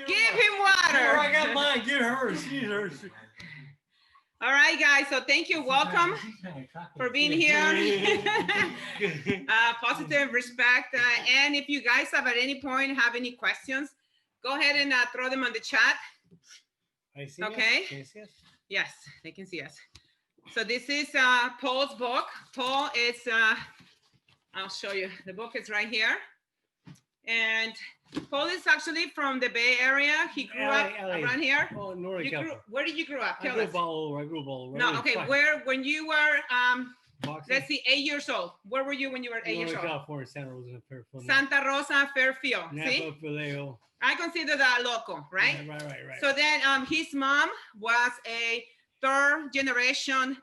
Give him water. I got mine. Get hers. She's hers. All right, guys. So thank you. Welcome for being here. Positive respect. And if you guys have at any point have any questions, go ahead and throw them on the chat. Okay. Can you see us? Yes, they can see us. So this is Paul's book. Paul is, I'll show you. The book is right here. And Paul is actually from the Bay Area. He grew up around here. Oh, Northern California. Where did you grow up? I grew up all over. No, okay. Where, when you were, let's see, 8 years old. Where were you when you were 8 years old? California, Santa Rosa, Fairfield. Santa Rosa, Fairfield. See? Vallejo. I consider that local, right? Yeah, right. So then his mom was a third generation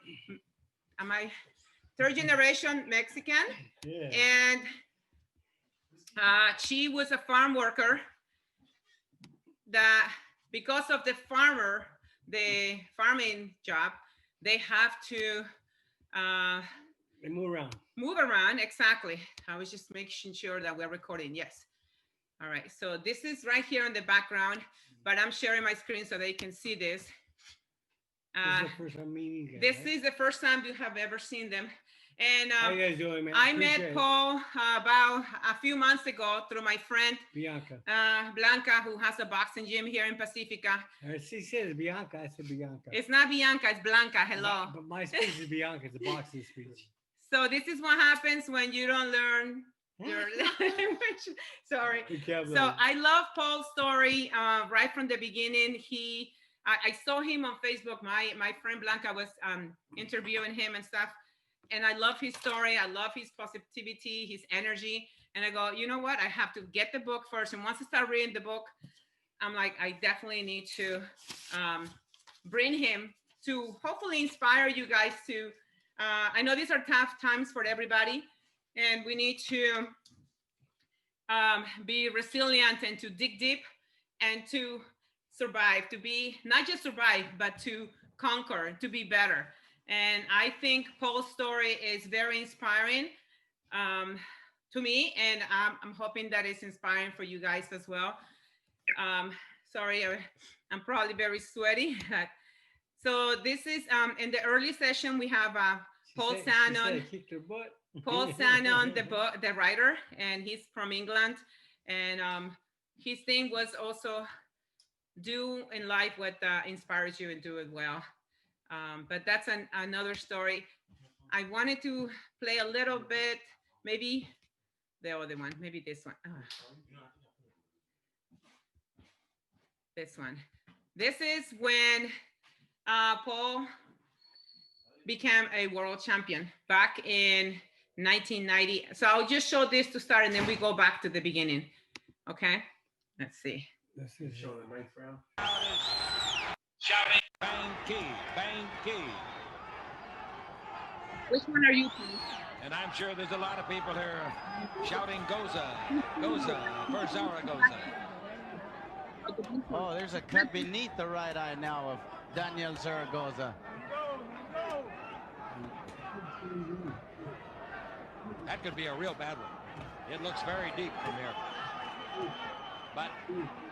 Mexican. Yeah. And she was a farm worker that because of the farming job, they have to they move around. Move around, exactly. I was just making sure that we're recording. Yes. All right. So this is right here in the background, but I'm sharing my screen so they can see this. This is the first time you have ever seen them. And how you guys doing, man? I met Paul about a few months ago through my friend Blanca, who has a boxing gym here in Pacifica. She said Bianca. I said Bianca. It's not Bianca, it's Blanca. Hello. But my speech is Bianca. It's a boxing speech. So this is what happens when you don't learn your language. Sorry. So I love Paul's story right from the beginning. I saw him on Facebook. My friend Blanca was interviewing him and stuff. And I love his story. I love his positivity, his energy. And I go, you know what? I have to get the book first. And once I start reading the book, I'm like, I definitely need to bring him to hopefully inspire you guys to, I know these are tough times for everybody. And we need to be resilient and to dig deep and to survive, to be, not just survive, but to conquer, to be better. And I think Paul's story is very inspiring to me, and I'm hoping that it's inspiring for you guys as well. Sorry, I'm probably very sweaty. So this is in the early session we have Paul Shannon. Paul Shannon, the writer, and he's from England. And his thing was also do in life what inspires you and do it well. But that's another story. I wanted to play a little bit, maybe the other one, maybe this one. This one. This is when Paul became a world champion back in 1990. So I'll just show this to start and then we go back to the beginning. Okay, let's see. Let's see. Show the ninth round. Shouting, Banke. Which one are you? And I'm sure there's a lot of people here shouting Goza, for Zaragoza. Oh, there's a cut beneath the right eye now of Daniel Zaragoza. That could be a real bad one. It looks very deep from here. But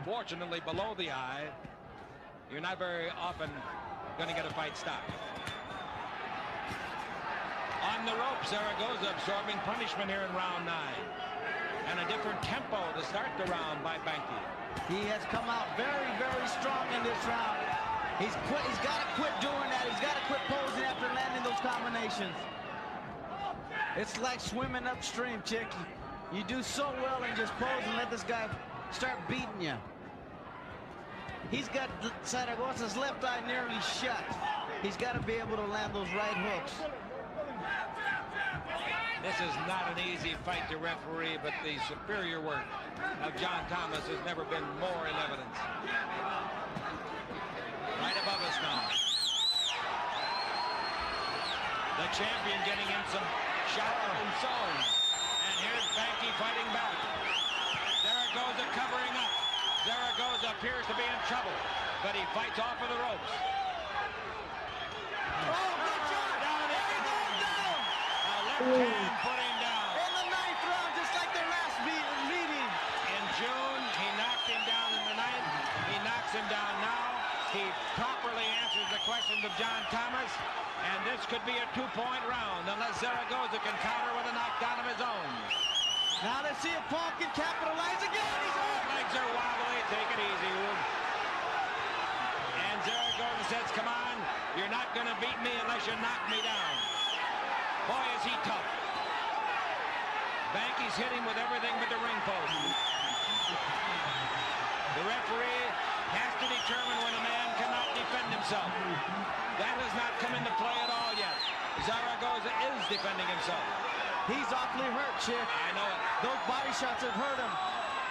fortunately, below the eye, you're not very often going to get a fight stopped. On the rope, Zaragoza absorbing punishment here in round 9. And a different tempo to start the round by Banke. He has come out very, very strong in this round. He's got to quit doing that. He's got to quit posing after landing those combinations. It's like swimming upstream, chick. You do so well and just pose and let this guy start beating you. He's got Zaragoza's left eye nearly shut. He's got to be able to land those right hooks. This is not an easy fight to referee, but the superior work of John Thomas has never been more in evidence. Right above us now. The champion getting in some shower and zone. And here's Banke fighting back. Zaragoza covering up. Zaragoza appears to be in trouble, but he fights off of the ropes. Oh, good shot! Down it. A left hand put him down. In the 9th round, just like their last meeting. In June, he knocked him down in the 9th. of John Thomas. And this could be a 2-point round unless Zaragoza can counter with a knockdown of his own. Now let's see if Paul can capitalize again. He's hurt. Legs are wobbly. Take it easy, Wood. And Zaragoza says, come on, you're not going to beat me unless you knock me down. Boy, is he tough. Banke's hitting with everything but the ring post. The referee has to determine when a man cannot defend himself. That has not come into play at all yet. Zaragoza is defending himself. He's awfully hurt, Chick. I know it. Those body shots have hurt him.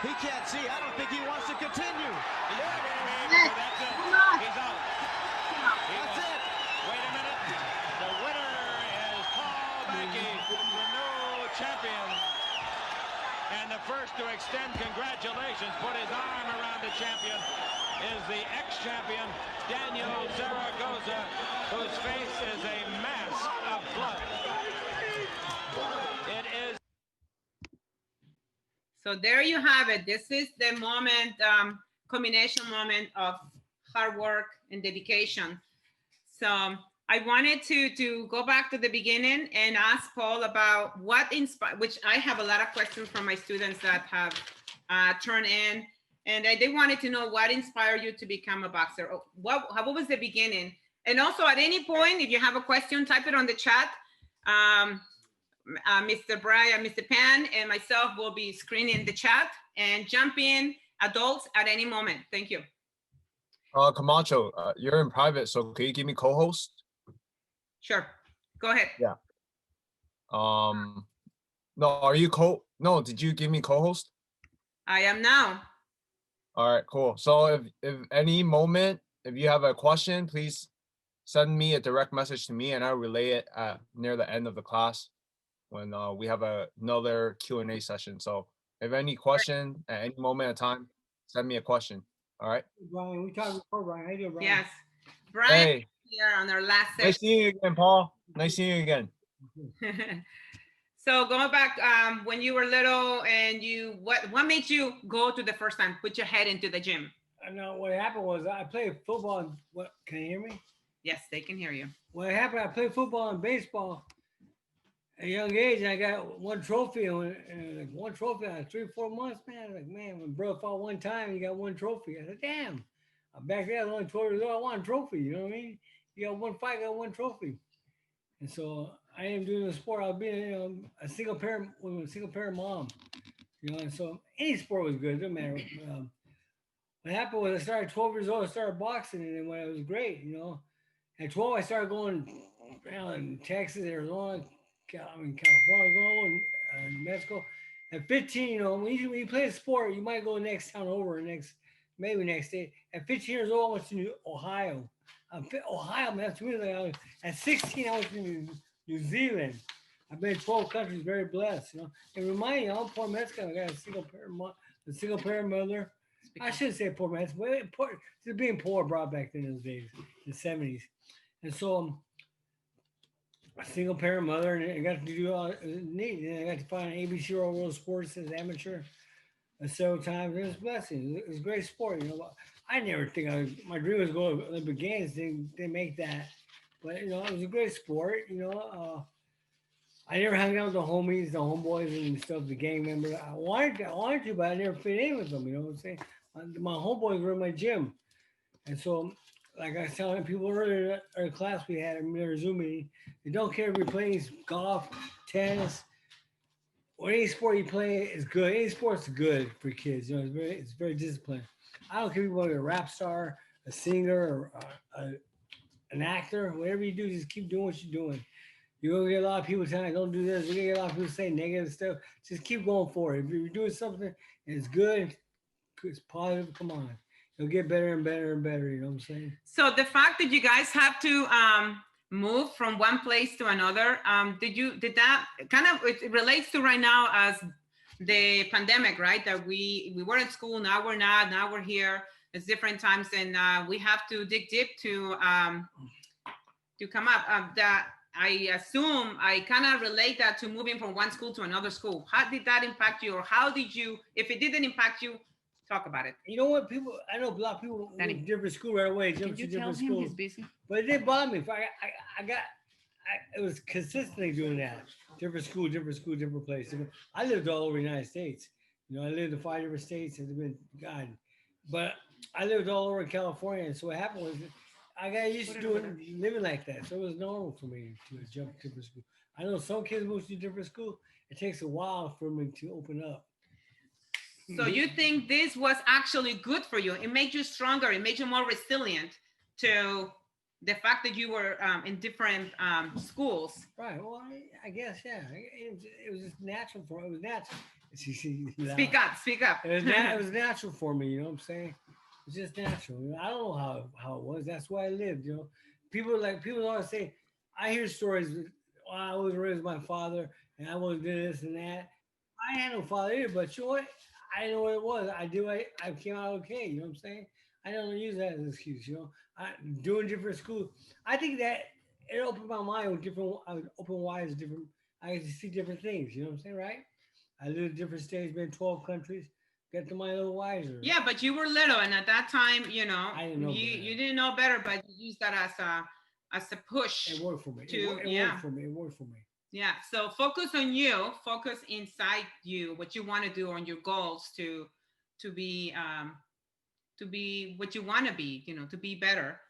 He can't see. I don't think he wants to continue. That's it. He's out. That's it. Wait a minute. The winner is Paul Banke, the new champion. And the first to extend congratulations, put his arm around the champion, is the ex-champion, Daniel Zaragoza, whose face is a mass of blood. It is. So there you have it. This is the moment, combination moment of hard work and dedication. So I wanted to go back to the beginning and ask Paul about what inspired, which I have a lot of questions from my students that have turned in, and they wanted to know what inspired you to become a boxer. What was the beginning? And also at any point, if you have a question, type it on the chat. Mr. Brian, Mr. Pan, and myself will be screening the chat and jump in, adults, at any moment. Thank you. Camacho, you're in private, so can you give me co-host? Sure. Go ahead. Yeah. No, are you no, did you give me co-host? I am now. All right, cool. So if any moment, if you have a question, please send me a direct message to me and I'll relay it near the end of the class when we have another Q&A session. So if any question at any moment of time, send me a question. All right. Brian, we talked before, Brian. How you doing, Brian? Yes. Brian, Hey, here on our last nice session. seeing you again, Paul. Nice seeing you again. So going back, when you were little and what made you go to the first time, put your head into the gym? I know what happened was I played football. And can you hear me? Yes, they can hear you. What happened, I played football and baseball at a young age, and I got one trophy. And like one trophy out of 3-4 months, man. Like, man, when bro fought one time, he got one trophy. I said, damn. Back then, I was only 12 years old. I want a trophy. You know what I mean? You got one fight, got one trophy. And so I am doing the sport. I was being a single parent with a single parent mom. You know, and so any sport was good. It doesn't matter. What happened was I started 12 years old. I started boxing, and when it was great, you know. At 12, I started going around in Texas, Arizona, California, New Mexico. At 15, you know, when you play a sport, you might go next town over, maybe next state. At 15 years old, I went to Ohio. Ohio, man, that's really. At 16, I went to New Zealand. I've been in 12 countries, very blessed, you know. And remind you, I'm poor Mexican. I got a single parent mother. I shouldn't say poor Mexican, but poor, just being poor brought back in those days, the 70s. And so a single parent mother, and I got to do all neat. And I got to find ABC World Sports as amateur several times. It was a blessing. It was a great sport, you know. I never think my dream was going to Olympic Games. They make that, but you know, it was a great sport. You know, I never hung out with the homies, the homeboys, and stuff, the gang members. I wanted to, but I never fit in with them. You know what I'm saying? My homeboys were in my gym, and so. Like I was telling people earlier in our class we had a Zoom meeting, they don't care if you're playing golf, tennis, or any sport you play is good. Any sport's good for kids. You know, it's very disciplined. I don't care if you're a rap star, a singer, or an actor. Whatever you do, just keep doing what you're doing. You're gonna get a lot of people telling you don't do this. You're gonna get a lot of people saying negative stuff. Just keep going for it. If you're doing something and it's good, it's positive, come on. It'll get better and better and better, you know what I'm saying? So the fact that you guys have to move from one place to another, did that kind of, it relates to right now as the pandemic, right? That we were in school, now we're not, now we're here. It's different times, and we have to dig deep to come up. That I assume I kind of relate that to moving from one school to another school. How did that impact you, or how did you, if it didn't impact you, Talk about it. You know what? People, I know a lot of people Danny, went to different school right away. can Jumped you to tell different him he's schools. busy? But it didn't bother me. If I got, it was consistently doing that. Different school, different place. I lived all over the United States. I lived in 5 different states. It's been God, but I lived all over California. And so what happened was, I got used to living like that. So it was normal for me to jump to different school. I know some kids move to different school. It takes a while for me to open up. So you think this was actually good for you? It made you stronger. It made you more resilient to the fact that you were in different schools. Right. Well, I guess, yeah. It was just natural for it was natural. Speak up, speak up. It was natural for me. You know what I'm saying? It's just natural. I don't know how it was. That's why I lived. People always say. I hear stories. I was raised by my father, and I was doing this and that. I had no father either, but you know what? I know what it was. I came out okay. You know what I'm saying? I don't use that as an excuse. Doing different schools. I think that it opened my mind with different. I was open wise, different. I get to see different things. You know what I'm saying, right? I lived in different states, been 12 countries. Get to mind a little wiser. Yeah, but you were little, and at that time, I didn't know you didn't know better, but you used that as a push. It worked for me. It worked for me. It worked for me. Yeah. So focus on you. Focus inside you. What you want to do on your goals to be what you want to be. To be better.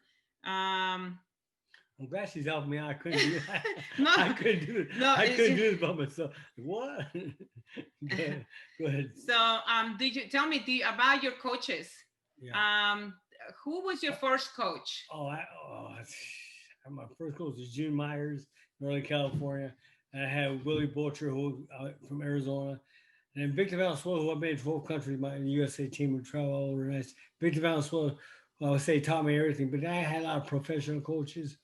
I'm glad she's helping me out. I couldn't do it. No, I couldn't do it. No, I couldn't do it by myself. What? Go ahead. So, did you tell me about your coaches? Yeah. Who was your first coach? My first coach was June Myers, Northern California. And I had Willie Butcher, who from Arizona. And then Victor Valenzuela, who I've been in 12 countries, my USA team would travel all over. Nice. Victor Valenzuela, I would say, taught me everything. But I had a lot of professional coaches.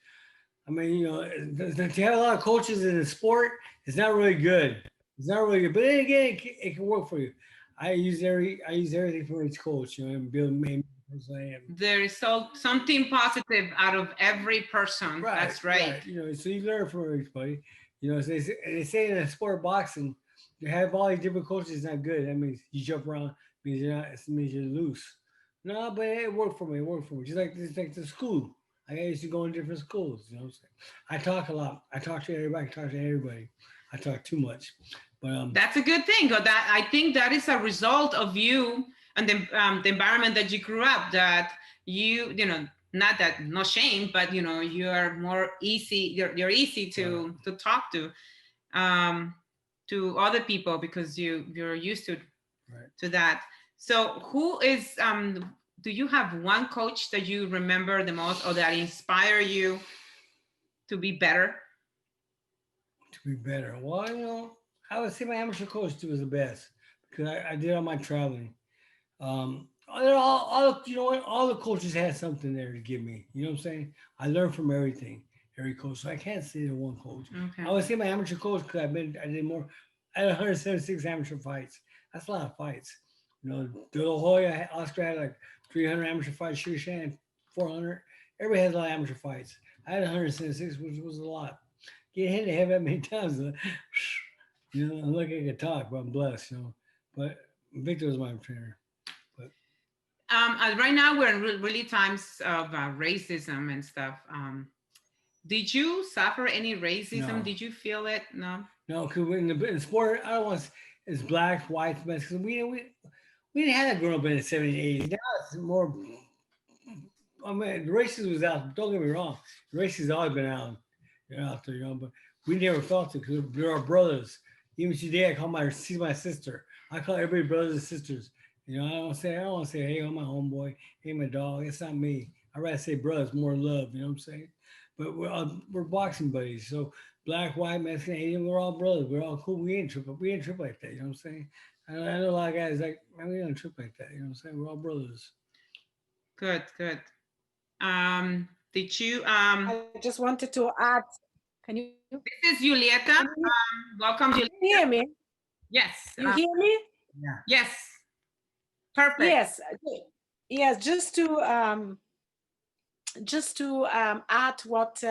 I mean, to have a lot of coaches in the sport, it's not really good. It's not really good. But then again, it can work for you. I use everything for each coach, and build me as I am. There is something positive out of every person. Right, that's right. So you learn from everybody. So they say in a sport boxing, to have all these different coaches is not good. That means you jump around, means it means you're loose. No, but it worked for me. Just like the school. I used to go in different schools. You know what I'm saying? I talk a lot. I talk to everybody. I talk too much. But that's a good thing. That I think that is a result of you and the environment that you grew up. That not that no shame, but you are more easy. You're easy to talk to other people because you're used to that. So who is do you have one coach that you remember the most or that inspire you to be better? To be better. Well, I would say my amateur coach was the best because I did all my traveling. All all the coaches had something there to give me. You know what I'm saying? I learned from everything, every coach. So I can't say the one coach. Okay. I would say my amateur coach because I did more. I had 176 amateur fights. That's a lot of fights. De La Hoya, Oscar had like 300 amateur fights. Shan 400. Everybody has a lot of amateur fights. I had 176, which was a lot. Get hit in the head that many times. I'm lucky I could talk, but I'm blessed. But Victor was my trainer. Right now we're in really times of racism and stuff. Did you suffer any racism? No. Did you feel it? No. No, because in the sport, I don't want it's black, white, because we didn't have that growing up in the 70s, 80s. Now it's more. I mean, the racism was out. Don't get me wrong, the racism has always been out there, but we never felt it because we're our brothers. Even today, I call she's my sister. I call everybody brothers and sisters. I don't want to say, hey, I'm my homeboy, hey, my dog. It's not me. I'd rather say brothers, more love. You know what I'm saying? But we're boxing buddies. So black, white, Mexican, Asian, we're all brothers. We're all cool. We ain't trip like that. You know what I'm saying? I know a lot of guys like, man, we don't trip like that. You know what I'm saying? We're all brothers. Good. Did you? I just wanted to add. Can you? This is Julieta. Welcome, Julieta. Can you hear me? Yes. You hear me? Yeah. Yes. Perfect. Yes. Just to add what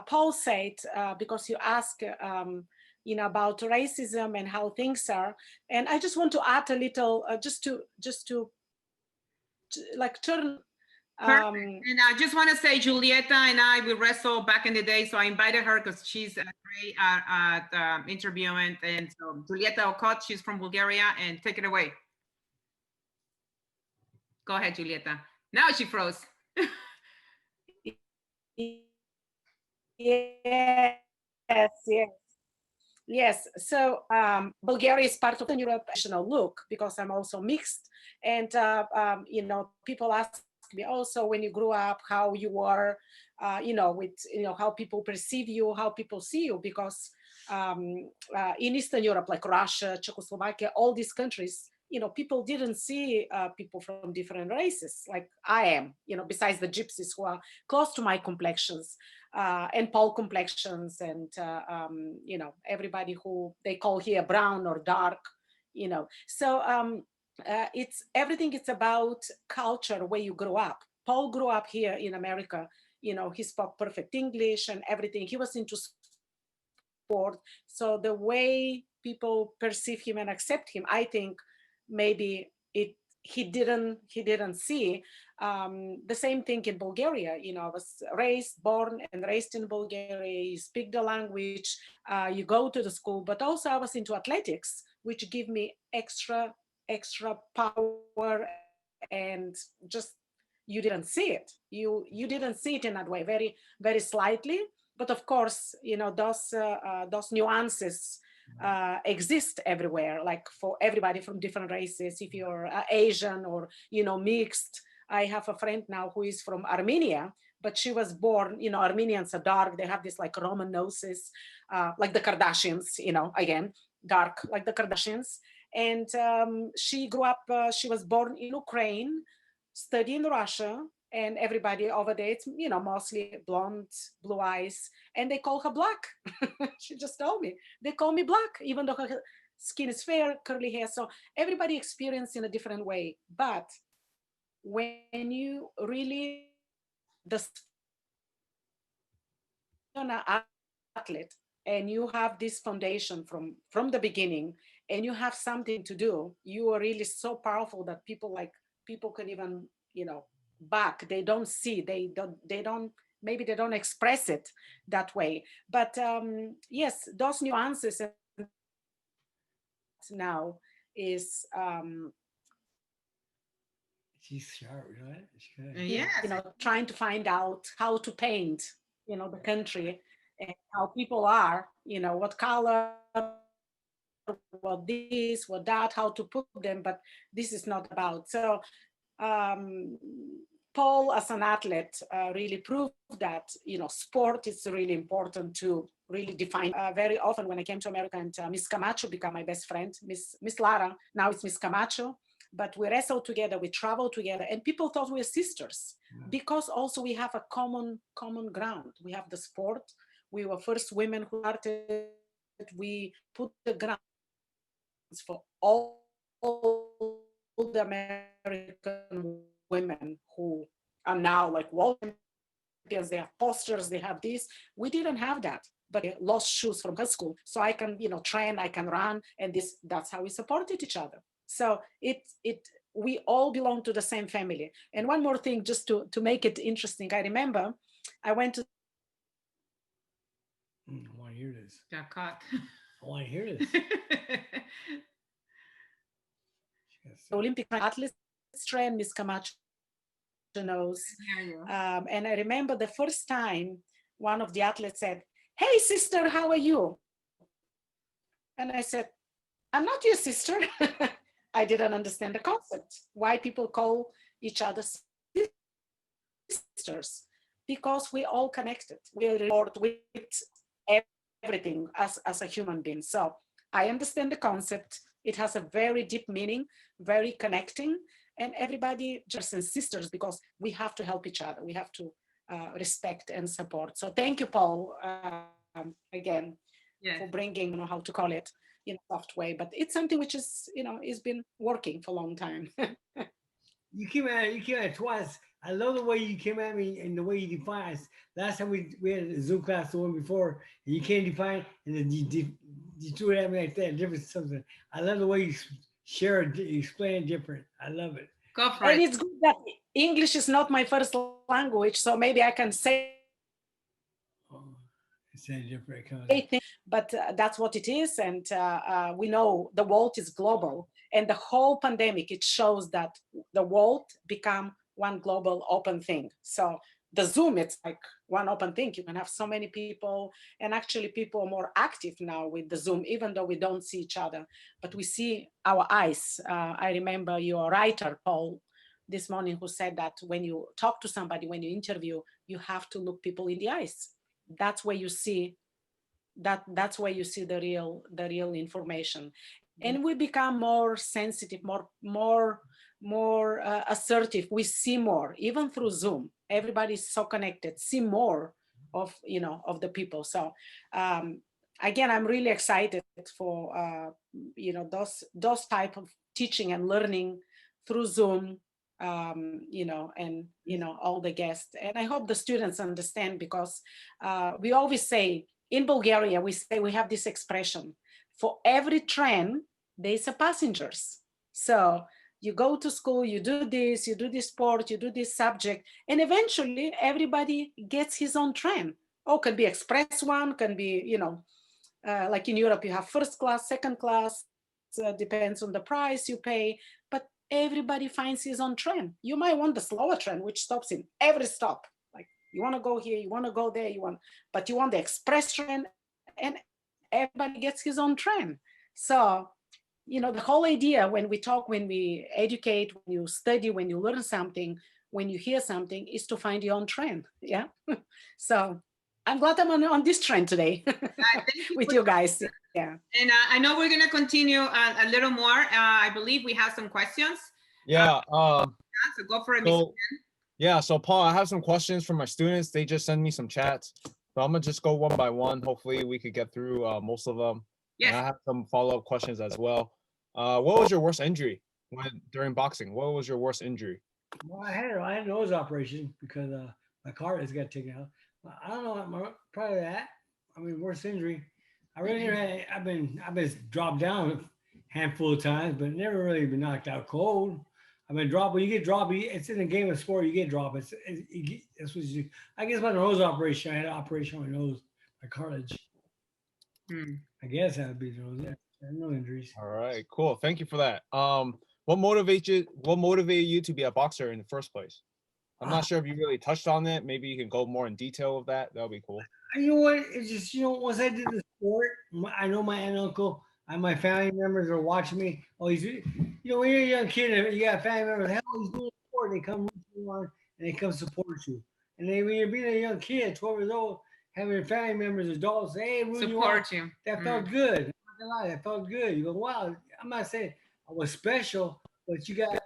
Paul said, because you asked about racism and how things are. And I just want to add a little, just to like turn. Perfect. Um, And I just want to say, Julieta and I, we wrestled back in the day. So I invited her because she's great at interviewing. And so Julieta Okot, she's from Bulgaria. And take it away. Go ahead, Julieta. Now she froze. yes, yes. Yes, so Bulgaria is part of the Europe national look because I'm also mixed, and people ask me also when you grew up how you were, with how people perceive you, how people see you, because in Eastern Europe, like Russia, Czechoslovakia, all these countries, people didn't see people from different races like I am, besides the gypsies who are close to my complexions and pale complexions and everybody who they call here brown or dark, so it's everything. It's about culture, where you grow up. Paul grew up here in America. He spoke perfect English and everything. He was into sport, so the way people perceive him and accept him, I think maybe it he didn't see the same thing in Bulgaria. I was born and raised in Bulgaria. You speak the language, you go to the school, but also I was into athletics, which give me extra power, and just you didn't see it. You didn't see it in that way, very slightly. But of course, those nuances exist everywhere, like for everybody from different races. If you're Asian or mixed. I have a friend now who is from Armenia, but she was born. Armenians are dark. They have this like Roman noses, like the Kardashians. Again, dark like the Kardashians. And she grew up. She was born in Ukraine, studied in Russia, and everybody over there, it's mostly blonde, blue eyes, and they call her black. She just told me they call me black, even though her skin is fair, curly hair. So everybody experiences in a different way. But when you really the athlete and you have this foundation from the beginning, and you have something to do, you are really so powerful that people can even back. They don't see, they don't maybe they don't express it that way. But yes, those nuances now is She's sharp, right? She's good. Yes. trying to find out how to paint the country, and how people are, what color, what this, what that, how to put them. But this is not about. So Paul, as an athlete, really proved that sport is really important to really define. Very often when I came to America, and Miss Camacho became my best friend, Miss Lara. Now it's Miss Camacho. But we wrestled together, we traveled together, and people thought we were sisters, because also we have a common ground. We have the sport. We were first women who started. We put the grounds for all the American women who are now like world champions. They have posters, they have this. We didn't have that. But I lost shoes from her school, so I can, train, I can run, and that's how we supported each other. So we all belong to the same family. And one more thing, just to make it interesting, I remember I went to I want to hear this. Got caught. I want to hear this. the Olympic athletes train, Miss Camacho knows. And I remember the first time one of the athletes said, "Hey, sister, how are you?" And I said, "I'm not your sister." I didn't understand the concept. Why people call each other sisters? Because we all connected. We are with everything as a human being. So I understand the concept. It has a very deep meaning, very connecting, and everybody just as sisters, because we have to help each other. We have to respect and support. So thank you, Paul, again, Yes. for bringing, how to call it, in a soft way. But it's something which is been working for a long time. You came at twice. I love the way you came at me and the way you define us. Last time we had a Zoom class, the one before, and you came define, and then you You threw it at me like that. Different something. I love the way you share it, you explain it different. I love it. Go for And it. it's good that English is not my first language, so maybe I can say things, Oh, it's a different kind of. but that's what it is. And we know the world is global. And the whole pandemic, it shows that the world become one global open thing. So the Zoom, it's like one open thing. You can have so many people, and actually people are more active now with the Zoom, even though we don't see each other, but we see our eyes. I remember your writer, Paul, this morning, who said that when you talk to somebody, when you interview, you have to look people in the eyes. That's where you see that's where you see the real information. And we become more sensitive, more assertive. We see more, even through Zoom. Everybody's so connected, see more of of the people. So um, again, I'm really excited for those type of teaching and learning through Zoom, and all the guests. And I hope the students understand, because we always say in Bulgaria, we say, we have this expression: for every train, there's a passengers. So you go to school, you do this sport, you do this subject, and eventually everybody gets his own train. Oh, can be express one, can be, like in Europe, you have first class, second class, depends on the price you pay, but everybody finds his own train. You might want the slower train, which stops in every stop. Like, you want to go here, you want to go there, but you want the express train, and everybody gets his own train. So, the whole idea, when we talk, when we educate, when you study, when you learn something, when you hear something, is to find your own train. Yeah. So I'm glad I'm on this train today Thank you with for you guys. Yeah. And I know we're going to continue a little more. I believe we have some questions. Yeah. So go for it, Miss. So yeah. So Paul, I have some questions from my students. They just send me some chats. So I'm gonna just go one by one. Hopefully, we could get through most of them. And I Yes. have some follow-up questions as well. What was your worst injury when during boxing? What was your worst injury? Well, I had a nose operation because my car has got taken out. I don't know. Probably that. I mean, worst injury. I really never had. I've been dropped down a handful of times, but never really been knocked out cold. I've been dropped. When you get dropped, it's in a game of sport. You get dropped. That's what you do. I guess my nose operation. I had an operation on my nose, my cartilage. Hmm. I guess that would be the nose. Yeah, no injuries. All right, cool. Thank you for that. What motivates you? What motivated you to be a boxer in the first place? I'm not Ah, sure if you really touched on it. Maybe you can go more in detail of that. That would be cool. you know what? It's just once I did the sport, I know my aunt and uncle and my family members are watching me. Oh, when you're a young kid, and you got family members. Hell, he's doing sport. They come root you on and they come support you. And then when you're being a young kid, 12 years old, having your family members, adults, say, "Hey, rooting you on," Support you. that Hmm. felt good. I'm not gonna lie, that felt good. You go, wow. I'm not saying I was special, but you got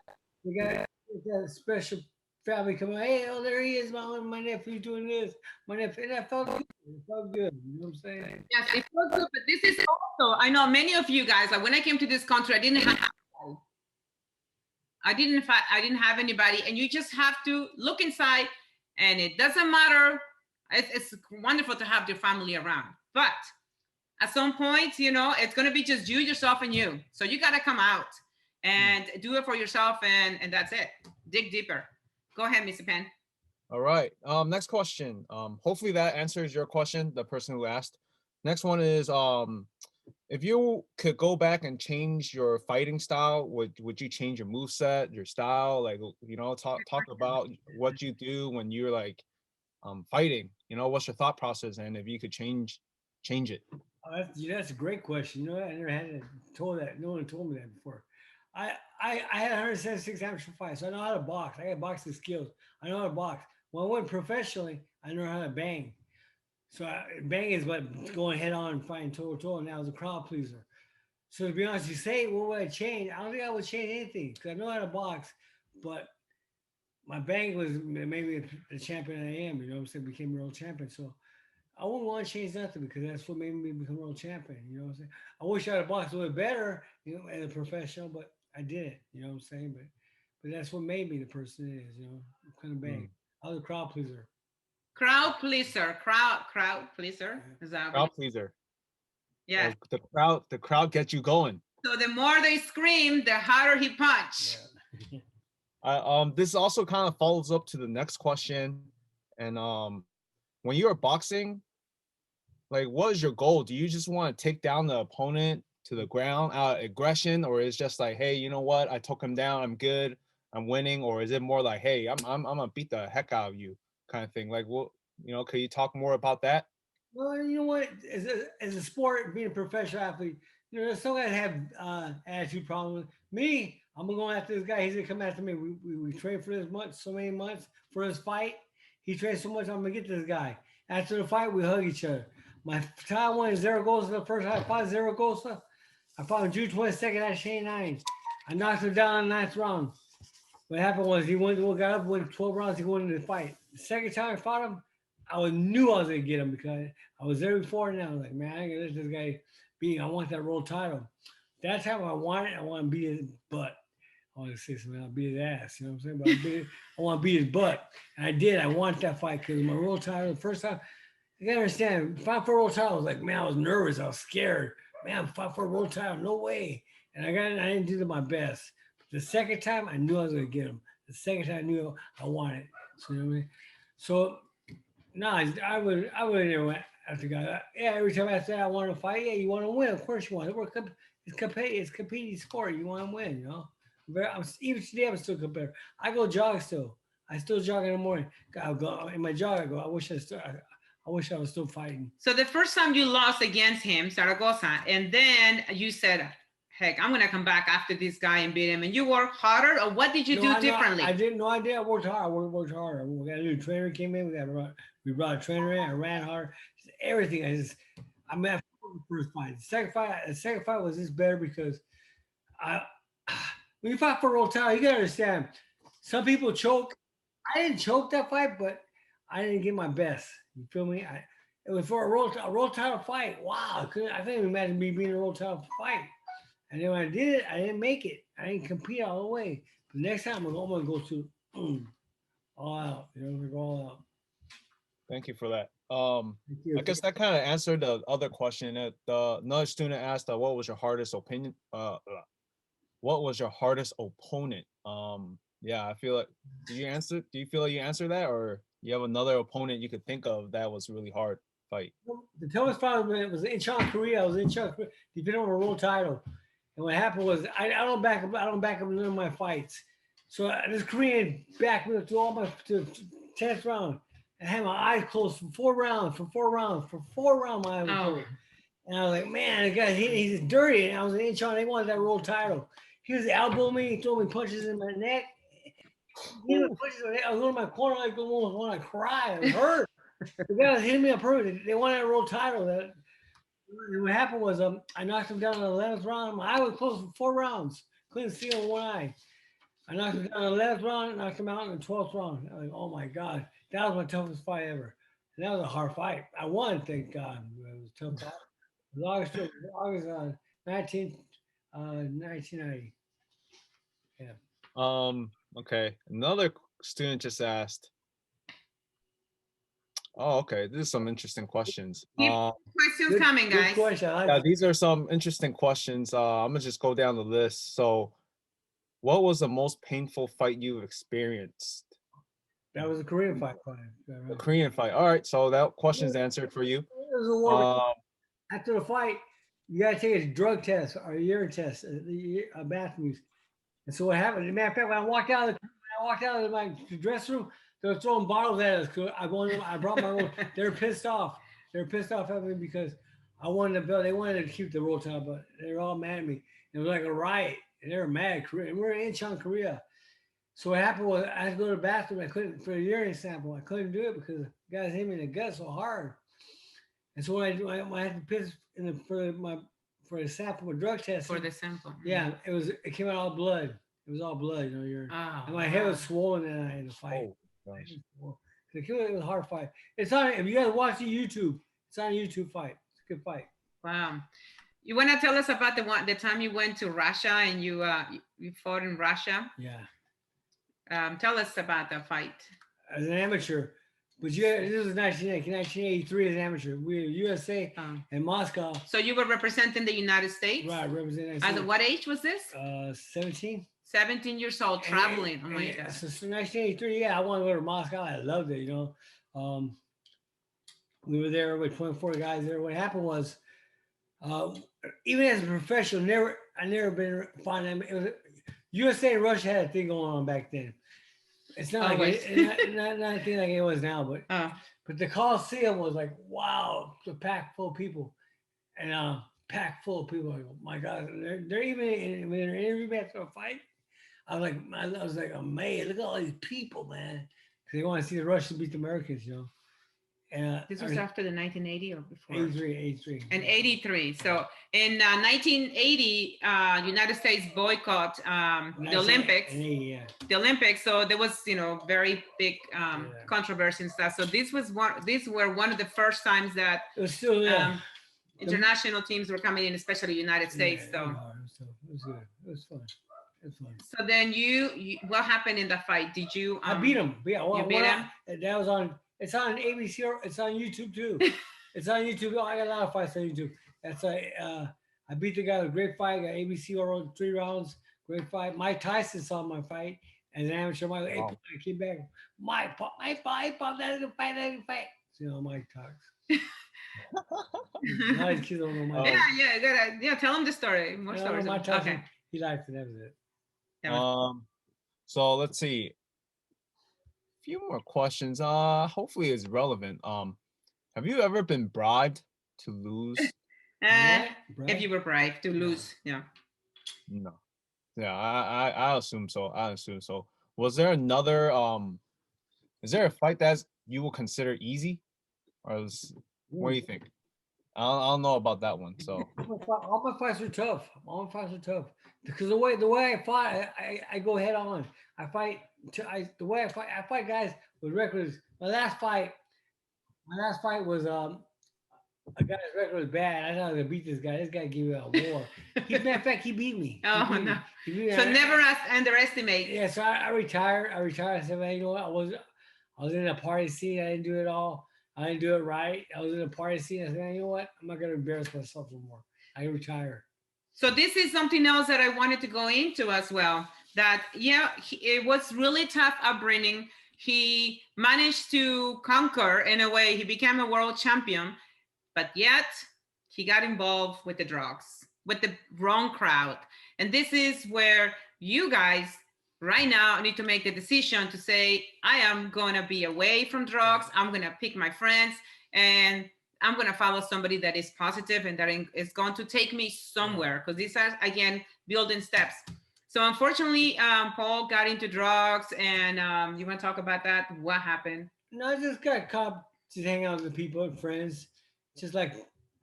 that special family coming. Hey, oh, there he is, my nephew doing this. My nephew, and that felt good. It felt good. You know what I'm saying? Yes, it feels good, but this is also, I know many of you guys, like when I came to this country, I didn't have anybody, and you just have to look inside, and it doesn't matter. It's wonderful to have your family around, but at some point, it's going to be just you, yourself, and you. So you got to come out and do it for yourself, and that's it. Dig deeper. Go ahead, Mr. Penn. All right. Next question. Hopefully that answers your question, the person who asked. Next one is if you could go back and change your fighting style, would you change your move set, your style? Like, talk about what you do when you're like fighting. What's your thought process, and if you could change it. Oh, that's a great question. I never had it told that. No one told me that before. I had 176 amateur fights, so I know how to box. I got boxing skills. I know how to box. When I went professionally, I know how to bang. So bang is what going head on and fighting toe to toe. And that was a crowd pleaser. So to be honest, you say what would I change? I don't think I would change anything because I know how to box, but my bang was maybe the champion I am. You know what I'm saying? Became a world champion. So I wouldn't want to change nothing because that's what made me become world champion. You know what I'm saying? I wish I had boxed a little better, as a professional, but I didn't. You know what I'm saying? But that's what made me the person it is. Kind of Hmm. bang. I was a crowd pleaser. Crowd pleaser. Crowd pleaser. Yeah. Is that what Crowd pleaser. Yes. The crowd gets you going. So the more they scream, the harder he punch. This also kind of follows up to the next question. And when you're boxing, like, what is your goal? Do you just want to take down the opponent to the ground out of aggression, or is just like, hey, you know what? I took him down. I'm good. I'm winning. Or is it more like, hey, I'm gonna beat the heck out of you, kind of thing? Like, what, can you talk more about that? Well, you know what? As a sport, being a professional athlete, there's some guys have attitude problems. Me, I'm gonna go after this guy. He's gonna come after me. We trained for this month, so many months for this fight. He trained so much. I'm gonna get this guy. After the fight, we hug each other. My time won Zaragoza. The first time I fought Zaragoza, I fought on June 22nd at Shane 9. I knocked him down in the ninth round. What happened was he got up, won 12 rounds. He won the fight. The second time I fought him, knew I was gonna get him because I was there before. And I was like, man, I ain't gonna let this guy beat. I want that world title. That time I want it. I want to beat his butt. I want to say something. I'll beat his ass. You know what I'm saying? But I want to beat his butt. And I did. I want that fight because my world title. The first time, you gotta understand, fight for a world title. I was like, man, I was nervous. I was scared. Man, fight for a world title. No way. And I didn't do my best. The second time, I knew I was gonna get him. The second time, I knew I wanted. So you know what I mean? So no, I would never after God. Yeah, every time I say I want to fight, yeah, you want to win. Of course you want. It's competing sport. You want to win. Even today I'm still competitive. I go jog still. I still jog in the morning. I go in my jog. I go. I wish I was still fighting. So the first time you lost against him, Zaragoza, and then you said, heck, I'm gonna come back after this guy and beat him. And you worked harder, or what did you do differently? I didn't. No, I did. I worked hard. I worked hard. We got a new trainer came in. We brought a trainer in. I ran hard. Everything. I fought the first fight. The second fight was just better because when you fight for a world title, you gotta understand. Some people choke. I didn't choke that fight, but I didn't give my best. You feel me? It was for a world title fight. Wow, I couldn't imagine me being a world title fight. And then when I did it, I didn't make it. I didn't compete all the way. But next time, I'm gonna go to all out. Go all out. Thank you for that. I guess that kind of answered the other question. That another student asked, "What was your hardest opinion? What was your hardest opponent?" Yeah, I feel like. Do you feel like you answered that, or you have another opponent you could think of that was really hard fight? The toughest fight was in Korea. I was in Korea, defending on a world title. And what happened was I don't back up. I don't back up none of my fights. So this Korean backed me up to 10th round. I had my eyes closed for 4 rounds. My eyes were closed. And I was like, man, the guy, he's dirty. And I was in Incheon. They wanted that world title. He was elbowing me. He threw me punches in my neck. I was in my corner. I almost want to cry. I was hurt. The guy was hitting me up hurt. They wanted that world title. And what happened was I knocked him down in the 11th round. My eye was closed for 4 rounds. Couldn't see on one eye. I knocked him down in the 11th round, knocked him out in the 12th round. I was like, oh my God. That was my toughest fight ever. And that was a hard fight. I won, thank God. It was a tough fight. It was August 1990. Yeah. Okay. Another student just asked. Oh, okay. This is some interesting questions. Keep questions coming, guys. Good question. Yeah, these are some interesting questions. I'm gonna just go down the list. So, what was the most painful fight you've experienced? That was a Korean fight. A Korean fight. All right. So that question's answered for you. After the fight, you gotta take a drug test or a urine test, a bathroom use. And so what happened? As a matter of fact, when I walked out of my dressing room, they were throwing bottles at us. I brought my own. They were pissed off. They were pissed off at me because I wanted the belt. They wanted to keep the world title, but they were all mad at me. It was like a riot, and they were mad. And we were in Incheon, Korea. So what happened was I had to go to the bathroom. I couldn't for a urine sample. I couldn't do it because the guys hit me in the gut so hard. And so when I had to piss for a sample for drug test. For the sample. Yeah, it came out all blood. It was all blood, urine. And my head was swollen and I had to fight. Oh, gosh. It was a hard fight. It's on. If you guys watch the YouTube, it's on a YouTube fight. It's a good fight. Wow. You want to tell us about the time you went to Russia and you fought in Russia? Yeah. Tell us about the fight. As an amateur, But yeah, this was 1983 as amateur. We were USA and Moscow. So you were representing the United States? Right, representing. At what age was this? 17. 17 years old, traveling. Oh my God. So 1983, yeah, I wanted to go to Moscow. I loved it, We were there with 24 guys there. What happened was, even as a professional, I never been fine. I mean, it was, USA and Russia had a thing going on back then. It's not like not a thing like it was now, but the Coliseum was like, wow, it's a pack full of people, and pack full of people. Like, oh my God, they're even when they're interviewing after a fight. I was like, amazed. Look at all these people, man. 'Cause they want to see the Russians beat the Americans, And this was after the 1980 or before? 83. And 83. So in 1980, United States boycott the Olympics. The Olympics. So there was, very big controversy and stuff. So these were one of the first times that it was still international teams were coming in, especially United States. It was good. It was fun. So then you what happened in the fight? Did you? I beat him. Yeah, you beat him. That was on. It's on ABC. It's on YouTube too. It's on YouTube. I got a lot of fights on YouTube. I beat the guy with a great fight. Got ABC over 3 rounds. Great fight. Mike Tyson saw my fight as an amateur. I came back. Mike, that's a fight. Mike talks. Nice kids don't know Mike. Yeah. Tell him the story. More stories. Mike Tyson, okay. He liked it. That was it. So let's see. A few more questions. Hopefully it's relevant. Have you ever been bribed to lose? If you were bribed to lose, yeah. No. Yeah, I assume so. Was there another is there a fight that you will consider easy? What do you think? I don't know about that one. So all my fights are tough. Because the way I fight, I go head on. I fight. I fight guys with records. My last fight was a guy's record was bad. I thought I was gonna beat this guy. This guy gave me a war. Matter of fact, he beat me. No. So never underestimate. Yeah. So I retired. I said, man, you know what? I was in a party scene. I didn't do it all. I didn't do it right. I was in a party scene. I said, man, you know what? I'm not gonna embarrass myself no more. I retire. So this is something else that I wanted to go into as well. That it was really tough upbringing. He managed to conquer in a way. He became a world champion, but yet he got involved with the drugs, with the wrong crowd. And this is where you guys right now need to make the decision to say, I am going to be away from drugs. I'm going to pick my friends and I'm going to follow somebody that is positive and that is going to take me somewhere. Because these are, again, building steps. So unfortunately, Paul got into drugs, and you want to talk about that? What happened? No, I just got caught just hanging out with people and friends, just like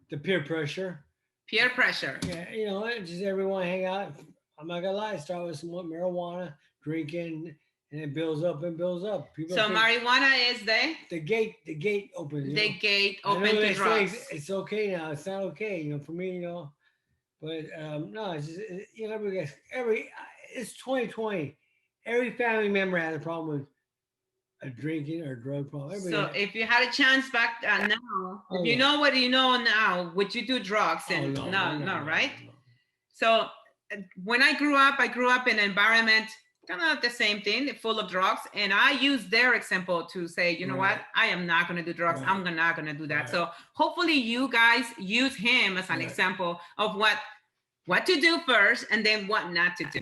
the peer pressure. Peer pressure. Yeah, just everyone hang out. I'm not gonna lie, start with some marijuana, drinking, and it builds up and builds up. People so marijuana is the gate opens. The gate open to drugs. It's okay now. It's not okay, for me, But no, it's just it's 2020. Every family member has a problem with a drinking or drug problem. So if you had a chance back now, if you know what you know now, would you do drugs? And no, right? No. So when I grew up in an environment kind of the same thing, full of drugs, and I use their example to say, you know what, I am not going to do drugs. I'm not going to do that. Right. So hopefully you guys use him as an example of what to do first and then what not to do.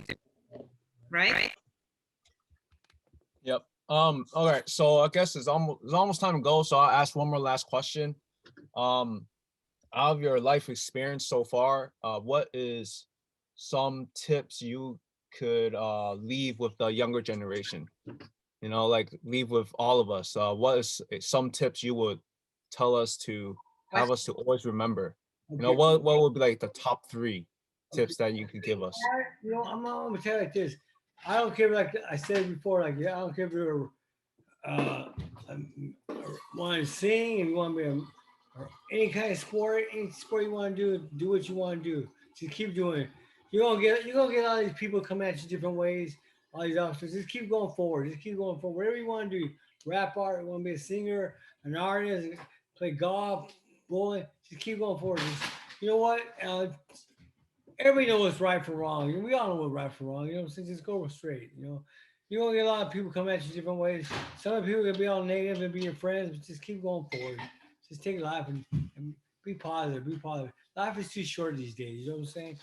Right? Yep. All right. So I guess it's almost time to go. So I'll ask one more last question. Out of your life experience so far, what is some tips you could leave with the younger generation? Like leave with all of us. What is some tips you would tell us to have us to always remember? What would be like the top 3 tips that you could give us? I'm gonna tell you like this. I don't care, like I said before, I don't care if you're want to sing and you want to be or any kind of sport, any sport you want to do what you want to do. Just keep doing it. You're gonna get all these people come at you different ways, all these officers. Just keep going forward. Whatever you want to do, rap art, want to be a singer, an artist, play golf, bowling. Just keep going forward. You know what? Everybody knows what's right from wrong. We all know what's right from wrong. You know what I'm saying? Just go straight. You're gonna get a lot of people come at you different ways. Some of people gonna be all negative and be your friends, but just keep going forward. Just take life and be positive. Be positive. Life is too short these days. You know what I'm saying?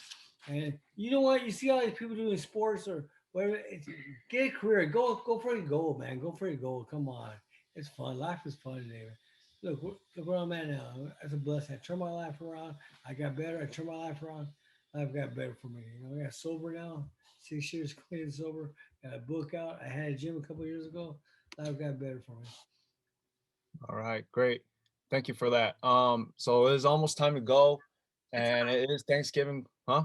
And you know what? You see all these people doing sports or whatever. Get a career. Go for your goal, man. Go for your goal. Come on. It's fun. Life is fun today. Look where I'm at now. That's a blessing. I turned my life around. I got better. I turned my life around. Life got better for me. I got sober now. 6 years clean and sober. Got a book out. I had a gym a couple of years ago. Life got better for me. All right, great. Thank you for that. So it is almost time to go, and it is Thanksgiving, huh?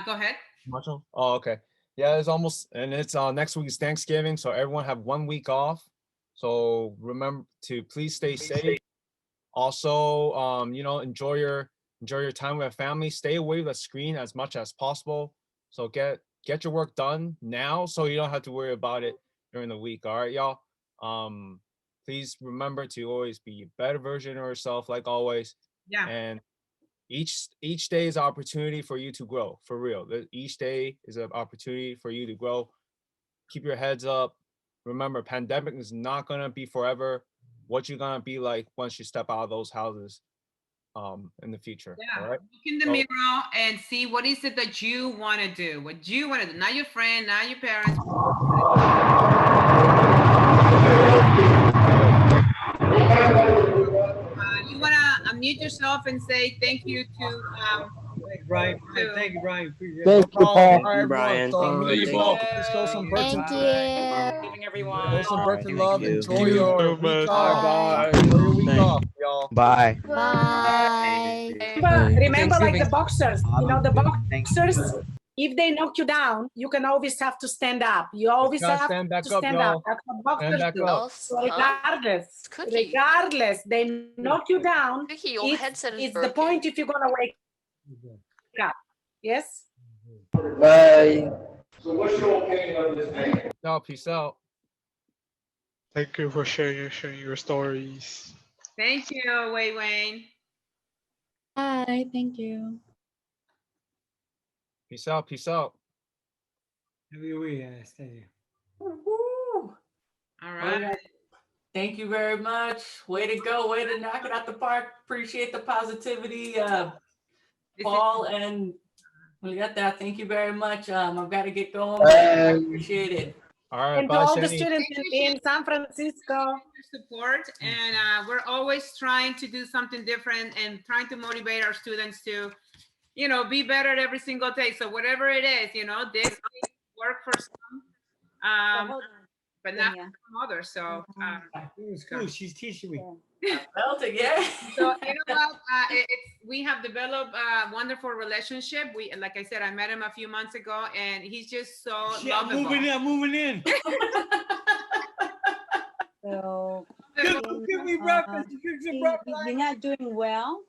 Go ahead. Macho? Oh, okay. Yeah, it's almost, and it's next week is Thanksgiving, so everyone have 1 week off. So remember to please stay safe. Also, enjoy your time with family. Stay away from the screen as much as possible. So get your work done now, so you don't have to worry about it during the week. All right, y'all. Please remember to always be a better version of yourself, like always. Yeah. And each day is an opportunity for you to grow, for real. Each day is an opportunity for you to grow. Keep your heads up. Remember, pandemic is not gonna be forever. What you're gonna be like once you step out of those houses in the future. Yeah. All right. Look in the So- mirror and see what is it that you want to do. What you want to do, not your friend, not your parents. You want to unmute yourself and say thank you to Thanks, Brian. to- Thank you, Brian. Appreciate No it. problem. Paul. All right, everyone. Brian. So Thank mute you. yourself. Let's show some birthday. Thank you. Thanksgiving, everyone. Show some birthday Thank love. you. Enjoy Thank you your so week much. off. Bye. Enjoy your week Thank off, y'all. Bye. Bye. Remember, like the Thanksgiving. boxers, the boxers, if they knock you down, you can always have to stand up. You always Gotta have stand back to up, stand up. y'all. That's what Stand boxers back do. up. Else, So huh? regardless, Cookie. they knock you down. Cookie, your headset is It's the broken. point if you're gonna wake up. Yes. Bye. Y'all, peace out. Thank you for sharing your stories. Thank you, Wayne. Bye. Thank you. Peace out. Peace out. Happy week. Thank you. Woo-hoo. All Well, right. thank you very much. Way to go. Way to knock it out the park. Appreciate the positivity, This is- Paul, and we got that. Thank you very much. I've got to get going, but I appreciate it. All right. And to Bye, all the Shani. students Thank you, in San Francisco. your support, and we're always trying to do something different and trying to motivate our students to be better every single day. So whatever it is, this may work for some, but not for some others. So In school, she's teaching me. Felt it, yeah. so you know what, we have developed a wonderful relationship. We, like I said, I met him a few months ago, and he's just so Shit, I'm lovable. moving in. So Cook me breakfast. You cook some breakfast. you're not doing well.